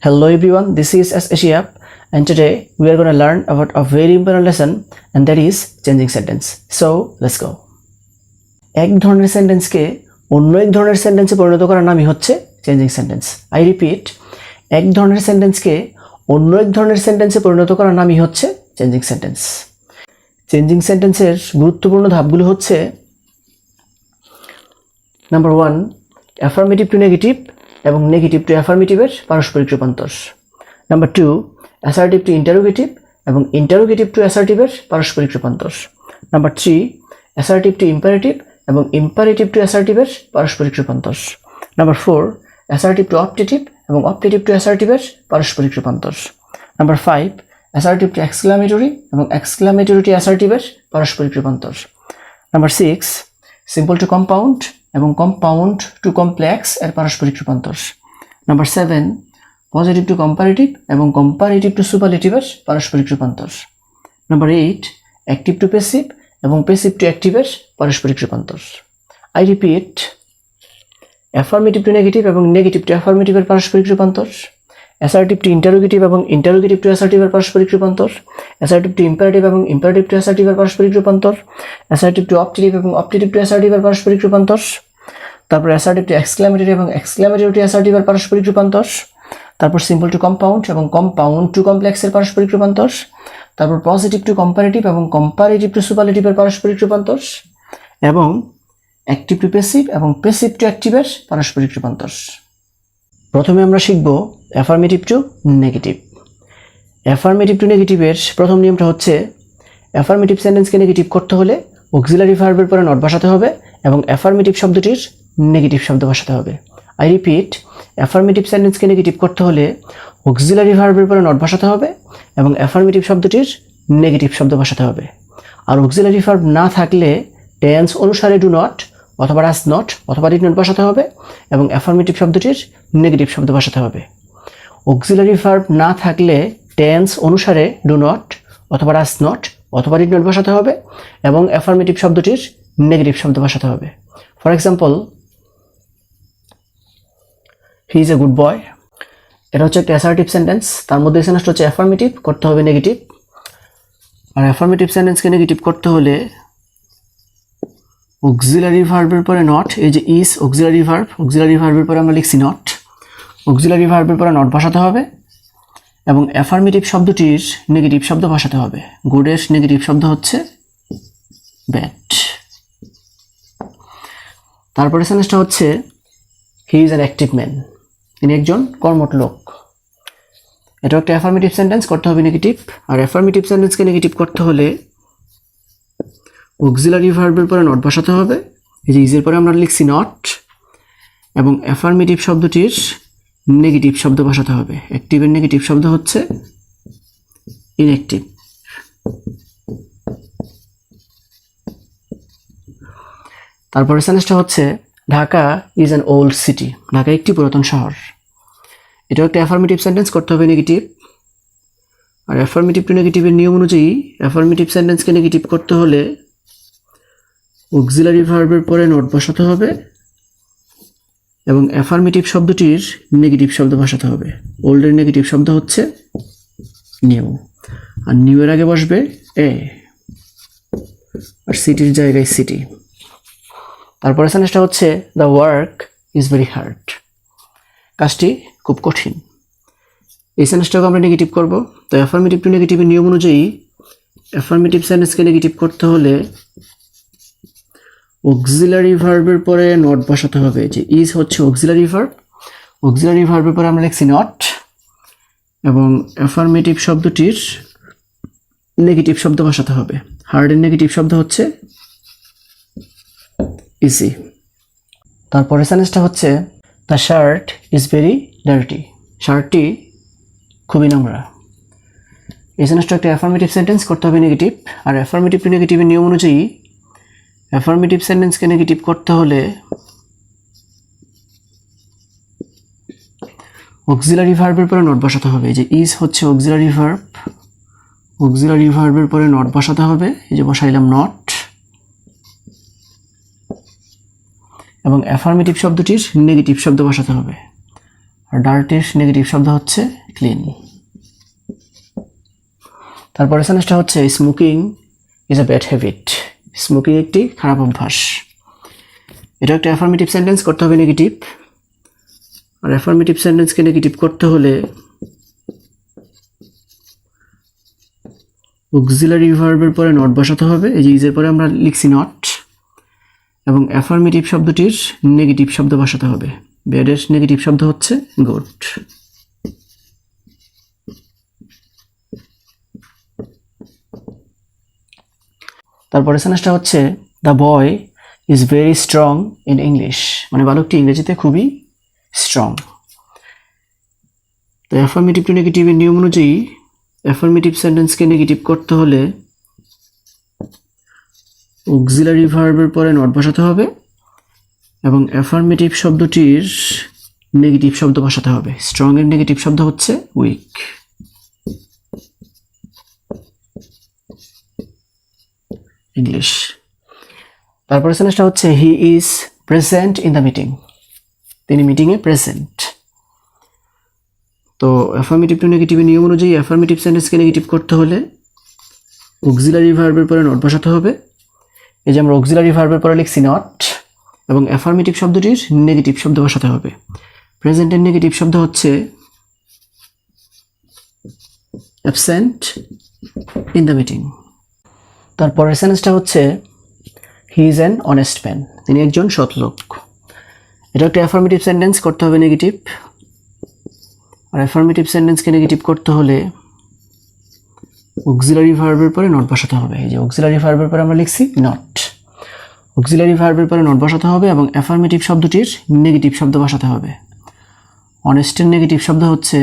Hello everyone, this is Shihab and today we are going to learn about a very important lesson and that is changing sentence. So let's go. এক ধরনের সেন্টেন্সকে অন্য এক ধরনের সেন্টেন্সে পরিণত করার নামই হচ্ছে চেঞ্জিং সেন্টেন্স। আই রিপিট, এক ধরনের সেন্টেন্সকে অন্য এক ধরনের সেন্টেন্সে পরিণত করার নামই হচ্ছে চেঞ্জিং সেন্টেন্স। চেঞ্জিং সেন্টেন্সের গুরুত্বপূর্ণ ধাপগুলো হচ্ছে নাম্বার 1, অ্যাফার্মেটিভ টু নেগেটিভ এবং নেগেটিভ টু অ্যাফার্মেটিভের পারস্পরিক রূপান্তর। নাম্বার 2, অ্যাসার্টিভ টু ইন্টারোগেটিভ এবং ইন্টারোগেটিভ টু অ্যাসার্টিভের পারস্পরিক রূপান্তর। নাম্বার 3, অ্যাসার্টিভ টু ইম্পারেটিভ এবং ইম্পারেটিভ টু অ্যাসার্টিভের পারস্পরিক রূপান্তর। নাম্বার 4, অ্যাসার্টিভ টু অপটেটিভ এবং অপটেটিভ টু অ্যাসার্টিভের পারস্পরিক রূপান্তর। নাম্বার 5, অ্যাসার্টিভ টু এক্সক্লামেটরি এবং এক্সক্লামেটরি টু অ্যাসার্টিভের পারস্পরিক রূপান্তর। নাম্বার 6, সিম্পল টু কম্পাউন্ড এবং কম্পাউন্ড টু কমপ্লেক্স এর পারস্পরিক রূপান্তর। নাম্বার 7, পজিটিভ টু কম্পারেটিভ এবং কম্পারেটিভ টু সুপারলেটিভের পারস্পরিক রূপান্তর। নাম্বার 8, অ্যাক্টিভ টু প্যাসিভ এবং প্যাসিভ টু অ্যাক্টিভের পারস্পরিক রূপান্তর। I repeat, affirmative to negative এবং নেগেটিভ টু অ্যাফার্মেটিভের পারস্পরিক রূপান্তর, অ্যাসার্টিভ টু ইন্টারোগেটিভ এবং ইন্টারোগেটিভ টু অ্যাসার্টিভের পারস্পরিক রূপান্তর, অ্যাসার্টিভ টু ইম্পারেটিভ এবং ইম্পারেটিভ টু অ্যাসার্টিভের পারস্পরিক রূপান্তর, অ্যাসার্টিভ টু অপটেটিভ এবং অপটেটিভ টু অ্যাসার্টিভের পারস্পরিক রূপান্তর, তারপর অ্যাসার্টিভ টু এক্সক্লামেটরি এবং এক্সক্লামেটরি টু অ্যাসার্টিভের পারস্পরিক রূপান্তর, তারপর সিম্পল টু কম্পাউন্ড এবং কম্পাউন্ড টু কমপ্লেক্সের পারস্পরিক রূপান্তর, তারপর পজিটিভ টু কম্পারেটিভ এবং কম্পারেটিভ টু সুপারলেটিভের পারস্পরিক রূপান্তর এবং অ্যাক্টিভ টু প্যাসিভ এবং প্যাসিভ টু অ্যাক্টিভের পারস্পরিক রূপান্তর। প্রথমে আমরা শিখব affirmative to negative. Affirmative to নেগেটিভের প্রথম নিয়মটা হচ্ছে অ্যাফার্মেটিভ সেন্টেন্সকে নেগেটিভ করতে হলে অক্সিলারি ভার্বের পরে নট বসাতে হবে এবং অ্যাফার্মেটিভ শব্দটির নেগেটিভ শব্দ বসাতে হবে। আই রিপিট, অ্যাফার্মেটিভ সেন্টেন্সকে নেগেটিভ করতে হলে অক্সিলারি ভার্বের পরে নট বসাতে হবে এবং অ্যাফার্মেটিভ শব্দটির নেগেটিভ শব্দ বসাতে হবে। আর অক্সিলারি ভার্ব না থাকলে টেন্স অনুসারে ডু নট অথবা ডাজ নট অথবা ডিড নট বসাতে হবে এবং অ্যাফার্মেটিভ শব্দটির নেগেটিভ শব্দ বসাতে হবে। অক্সিলারি ভার্ব না থাকলে টেন্স অনুসারে ডু নট অথবা ডাজ নট অথবা ডিড নট বসাতে হবে এবং অ্যাফার্মেটিভ শব্দটির নেগেটিভ শব্দ বসাতে হবে। For example, he is a good boy, এটা হচ্ছে একটা অ্যাসার্টিভ সেন্টেন্স, তার মধ্যে সেন্টেন্সটা হচ্ছে অ্যাফার্মেটিভ, করতে হবে নেগেটিভ। আর অ্যাফার্মেটিভ সেন্টেন্সকে নেগেটিভ করতে হলে অক্সিলারি ভার্বের পরে নট, এই যে ইজ অক্সিলারি ভার্ব, অক্সিলারি ভার্বের পরে আমরা লিখছি নট, অক্সিলারি ভার্বের পরে নট বসাতে হবে এবং অ্যাফার্মেটিভ শব্দটির নেগেটিভ শব্দ বসাতে হবে। গুডের নেগেটিভ শব্দ হচ্ছে ব্যাড। তারপরে সেন্টেন্সটা হচ্ছে he is an active man, তিনি একজন কর্মঠ লোক। এটা একটা অ্যাফার্মেটিভ সেন্টেন্স, করতে হবে নেগেটিভ। আর অ্যাফার্মেটিভ সেন্টেন্সকে নেগেটিভ করতে হলে অক্সিলারি ভার্বের পরে নট বসাতে হবে, এই যে ইজের পরে আমরা লিখছি নট এবং অ্যাফার্মেটিভ শব্দটির নেগেটিভ শব্দ বসাতে হবে। অ্যাক্টিভের নেগেটিভ শব্দ হচ্ছে ইনঅ্যাক্টিভ। তারপরে সেন্টেন্সটা হচ্ছে Dhaka is an old city, Dhaka একটি পুরাতন শহর। এটাও একটা অ্যাফার্মেটিভ সেন্টেন্স, করতে হবে নেগেটিভ। আর অ্যাফার্মেটিভ টু নেগেটিভের নিয়ম অনুযায়ী অ্যাফার্মেটিভ সেন্টেন্সকে নেগেটিভ করতে হলে অক্সিলারি ভার্বের পরে নট বসাতে হবে এবং অ্যাফার্মেটিভ শব্দটির নেগেটিভ শব্দ বসাতে হবে। ওল্ডের নেগেটিভ শব্দ হচ্ছে নিউ, আর নিউ এর আগে বসবে এ, আর সিটির জায়গায় সিটি। তারপরে সেন্টেন্সটা হচ্ছে the work is very hard, কাজটি খুব কঠিন। এই সেন্টেন্সটাকে আমরা নেগেটিভ করব। তো অ্যাফার্মেটিভ টু নেগেটিভের নিয়ম অনুযায়ী অ্যাফার্মেটিভ সেন্টেন্সকে নেগেটিভ করতে হলে অক্সিলারি ভার্বের পরে নট বসাতে হবে, যে ইজ হচ্ছে অক্সিলারি ভার্ব, অক্সিলারি ভার্বের পরে আমরা লিখছি নট এবং অ্যাফার্মেটিভ শব্দটির নেগেটিভ শব্দ বসাতে হবে। হার্ডের নেগেটিভ শব্দ হচ্ছে ইজি। তারপরে সেন্টেন্সটা হচ্ছে the shirt is very dirty, শার্টটি খুবই নোংরা। এই সেন্টেন্সটা একটা অ্যাফার্মেটিভ সেন্টেন্স, করতে হবে নেগেটিভ। আর অ্যাফার্মেটিভ টু নেগেটিভের নিয়ম অনুযায়ী অ্যাফার্মেটিভ সেন্টেন্সকে নেগেটিভ করতে হলে অক্সিলারি ভার্বের পরে নট বসাতে হবে, এই যে ইজ হচ্ছে অক্সিলারি ভার্ব, অক্সিলারি ভার্বের পরে নট বসাতে হবে, এই যে বসাইলাম নট এবং অ্যাফার্মেটিভ শব্দটির নেগেটিভ শব্দ বসাতে হবে। আর ডার্টির নেগেটিভ শব্দ হচ্ছে ক্লিন। তারপরে সেন্টেন্সটা হচ্ছে smoking is a bad habit. Smoking একটি খারাপ অভ্যাস। এটা একটা অ্যাফার্মেটিভ সেন্টেন্স, করতে হবে নেগেটিভ। আর অ্যাফার্মেটিভ সেন্টেন্সকে নেগেটিভ করতে হলে অক্সিলারি ভার্বের পরে নট বসাতে হবে। এই যে ইজের পরে আমরা লিখছি নট, এবং অ্যাফার্মেটিভ শব্দটির নেগেটিভ শব্দ বসাতে হবে। ব্যাডের নেগেটিভ শব্দ হচ্ছে গুড। তারপরে সেন্টেন্সটা হচ্ছে the boy is very strong in English, মানে বালকটি ইংরেজিতে খুবই স্ট্রং। তো অ্যাফার্মেটিভ টু নেগেটিভের নিয়ম অনুযায়ী অ্যাফার্মেটিভ সেন্টেন্সকে নেগেটিভ করতে হলে অক্সিলারি ভার্বের পরে নট বসাতে হবে এবং অ্যাফার্মেটিভ শব্দটির নেগেটিভ শব্দ বসাতে হবে। স্ট্রং এর নেগেটিভ শব্দ হচ্ছে উইক। ইংলিশ। তারপরে সেন্টেন্সটা হচ্ছে he is present in the meeting, তিনি মিটিংয়ে প্রেজেন্ট। তো অ্যাফার্মেটিভ টু নেগেটিভের নিয়ম অনুযায়ী অ্যাফার্মেটিভ সেন্টেন্সকে নেগেটিভ করতে হলে অক্সিলারি ভার্বের পরে নট বসাতে হবে। এই যে আমরা অক্সিলারি ভার্বের পরে লিখছি নট, এবং অ্যাফার্মেটিভ শব্দটির নেগেটিভ শব্দ বসাতে হবে। প্রেজেন্টের নেগেটিভ শব্দ হচ্ছে অ্যাবসেন্ট ইন দ্য মিটিং। তারপরের সেন্টেন্সটা হচ্ছে he is an honest man, তিনি একজন সৎ লোক। এটা একটা অ্যাফার্মেটিভ সেন্টেন্স, করতে হবে নেগেটিভ। আর অ্যাফার্মেটিভ সেন্টেন্সকে নেগেটিভ করতে হলে অক্সিলারি ভার্বের পরে নট বসাতে হবে। এই যে অক্সিলারি ভার্বের পরে আমরা লিখছি নট, অক্সিলারি ভার্বের পরে নট বসাতে হবে এবং অ্যাফার্মেটিভ শব্দটির নেগেটিভ শব্দ বসাতে হবে। অনেস্টের নেগেটিভ শব্দ হচ্ছে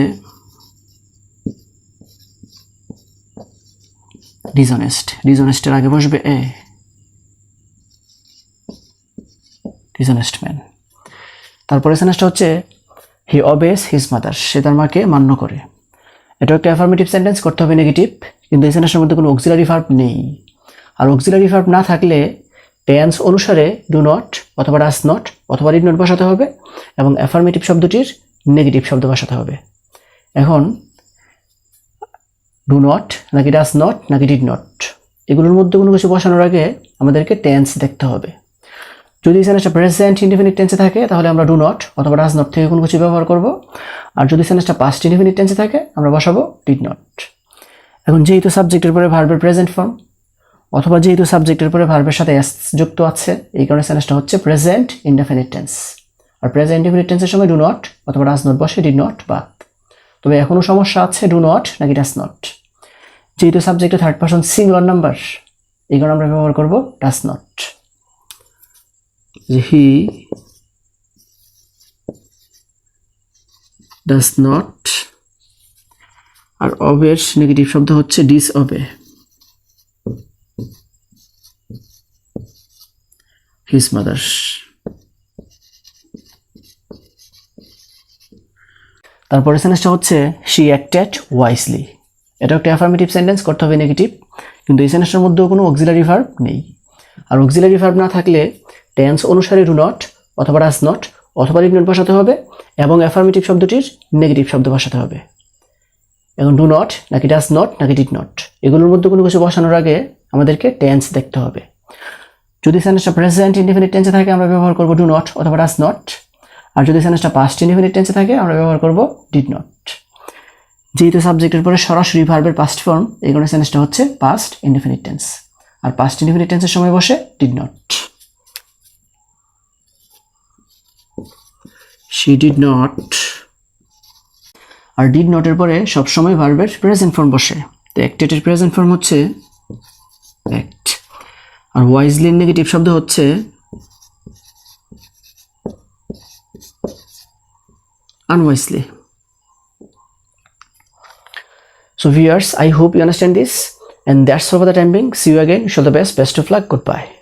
ডিসঅনেস্ট। ডিসঅনেস্টের আগে বসবে এ, ডিসঅনেস্ট ম্যান। তারপরে সেন্টেন্সটা হচ্ছে হি অবেস হিজ মাদার, সে তার মাকে মান্য করে। এটা একটা অ্যাফার্মেটিভ সেন্টেন্স, করতে হবে নেগেটিভ, কিন্তু এই সেন্টেন্সের মধ্যে কোনো অক্সিলারি ভার্ব নেই। আর অক্সিলারি ভার্ব না থাকলে টেন্স অনুসারে ডু নট অথবা ডাজ নট অথবা ডিড নট বসাতে হবে এবং অ্যাফার্মেটিভ শব্দটির নেগেটিভ শব্দ বসাতে হবে। এখন ডু নট নাকি ডাজ নট নাকি ডিড নট, এগুলোর মধ্যে কোনো কিছু বসানোর আগে আমাদেরকে টেন্স দেখতে হবে। যদি সেন্টেন্সটা প্রেজেন্ট ইনডিফিনিট টেন্সে থাকে তাহলে আমরা ডু নট অথবা ডাজ নট থেকে কোনো কিছু ব্যবহার করব, আর যদি সেন্টেন্সটা পাস্ট ইনডিফিনিট টেন্সে থাকে আমরা বসাবো ডিড নট। এখন যেহেতু সাবজেক্টের পরে ভার্বের প্রেজেন্ট ফর্ম অথবা যেহেতু সাবজেক্টের পরে ভার্বের সাথে এস যুক্ত আছে, এই কারণে সেন্টেন্সটা হচ্ছে প্রেজেন্ট ইনডিফিনিট টেন্স। আর প্রেজেন্ট ইনডিফিনিট টেন্সের সময় ডু নট অথবা ডাজ নট বসে, ডিড নট বাদ। তবে এখনও সমস্যা আছে ডু নট নাকি ডাজ নট। যেহেতু সাবজেক্টে থার্ড পারসন সিঙ্গুলার নাম্বার, এই কারণে আমরা ব্যবহার করব does not. He does not, আর অবের নেগেটিভ শব্দ হচ্ছে ডিসঅবে, হিজ মাদার। তারপরে সেন্টেন্সটা হচ্ছে শি অ্যাক্টেড ওয়াইসলি। এটা একটা অ্যাফার্মেটিভ সেন্টেন্স, করতে হবে নেগেটিভ, কিন্তু এই সেন্টেন্সটার মধ্যেও কোনো অক্সিলারি ভার্ব নেই। আর অক্সিলারি ভার্ব না থাকলে টেন্স অনুসারে ডু নট অথবা ডাজ নট অথবা ডিড নট বসাতে হবে এবং অ্যাফার্মেটিভ শব্দটির নেগেটিভ শব্দ বসাতে হবে। এখন ডু নট নাকি ডাজ নট নাকি ডিড নট, এগুলোর মধ্যে কোনো কিছু বসানোর আগে আমাদেরকে টেন্স দেখতে হবে। যদি সেন্টেন্সটা প্রেজেন্ট ইনডিফিনিট টেন্সে থাকে আমরা ব্যবহার করব ডু নট অথবা ডাজ নট, আর যদি সেন্টেন্সটা পাস্ট ইনডিফিনিট টেন্সে থাকে আমরা ব্যবহার করব ডিড নট। যেহেতু সাবজেক্টের পরে সরাসরি ভার্বের পাস্ট ফর্ম, এই কারণে সেন্টেন্সটা হচ্ছে পাস্ট ইনডিফিনিট টেন্স, আর পাস্ট ইনডিফিনিট টেন্সের সময় বসে did not. She did not, আর ডিড নটের পরে সবসময় ভার্বের প্রেজেন্ট ফর্ম বসে। তো অ্যাক্টেডের প্রেজেন্ট ফর্ম হচ্ছে অ্যাক্ট, আর ওয়াইজলির নেগেটিভ শব্দ হচ্ছে unwisely. So viewers, I hope you understand this, and that's all for the time being. See you again. Wish you all the best of luck. Goodbye.